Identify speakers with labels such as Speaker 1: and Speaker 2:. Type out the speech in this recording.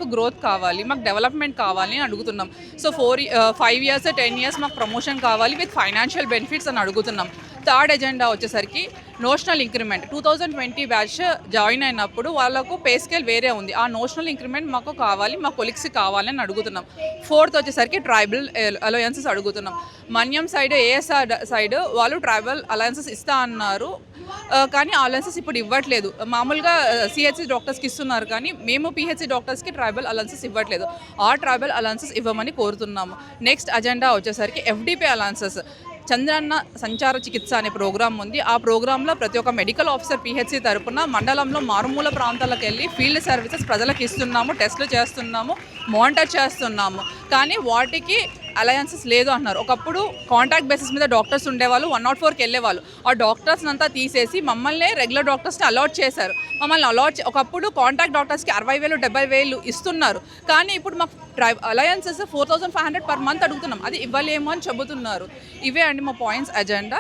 Speaker 1: Growth కావాలి, మాకు development కావాలి అని అడుగుతున్నాం. సో 5 ఇయర్స్ 10 ఇయర్స్ మాకు ప్రమోషన్ కావాలి విత్ ఫైనాన్షియల్ బెనిఫిట్స్ అని అడుగుతున్నాం. థర్డ్ ఎజెండా వచ్చేసరికి నోషనల్ ఇంక్రిమెంట్. 2020 బ్యాచ్ జాయిన్ అయినప్పుడు వాళ్ళకు పే స్కేల్ వేరే ఉంది. ఆ నోషనల్ ఇంక్రిమెంట్ మాకు కావాలి, మా కొలిక్స్ కావాలి అని అడుగుతున్నాం. ఫోర్త్ వచ్చేసరికి ట్రైబల్ అలయన్సెస్ అడుగుతున్నాం. మన్యం సైడ్ ఏఎస్ఆర్ సైడ్ వాళ్ళు ట్రైబల్ అలయన్సెస్ ఇస్తా అన్నారు, కానీ ఆ అలయన్సెస్ ఇప్పుడు ఇవ్వట్లేదు. మామూలుగా సిహెచ్సి డాక్టర్స్కి ఇస్తున్నారు, కానీ మేము పిహెచ్సి డాక్టర్స్కి ట్రైబల్ అలయన్సెస్ ఇవ్వట్లేదు. ఆ ట్రైబల్ అలయన్సెస్ ఇవ్వమని కోరుతున్నాము. నెక్స్ట్ అజెండా వచ్చేసరికి ఎఫ్డిపి అలయన్సెస్. చంద్రన్న సంచార చికిత్స అనే ప్రోగ్రామ్ ఉంది. ఆ ప్రోగ్రాంలో ప్రతి ఒక్క మెడికల్ ఆఫీసర్ పిహెచ్సి తరపున మండలంలో మారుమూల ప్రాంతాలకు వెళ్ళి ఫీల్డ్ సర్వీసెస్ ప్రజలకు ఇస్తున్నాము, టెస్టులు చేస్తున్నాము, మానిటర్ చేస్తున్నాము. కానీ వాటికి అలయన్సెస్ లేదు అంటున్నారు. ఒకప్పుడు కాంట్రాక్ట్ బేసిస్ మీద డాక్టర్స్ ఉండేవాళ్ళు, 104కి వెళ్ళేవాళ్ళు. ఆ డాక్టర్స్ని అంతా తీసేసి మమ్మల్ని రెగ్యులర్ డాక్టర్స్ని అలాట్ చేశారు. ఒకప్పుడు కాంట్రాక్ట్ డాక్టర్స్కి 60,000 70,000 ఇస్తున్నారు, కానీ ఇప్పుడు మాకు అలయన్సెస్ 4,500 పర్ మంత్ అడుగుతున్నాం. అది ఇవ్వలేము అని చెబుతున్నారు. ఇవే అండి మా పాయింట్స్ అజెండా.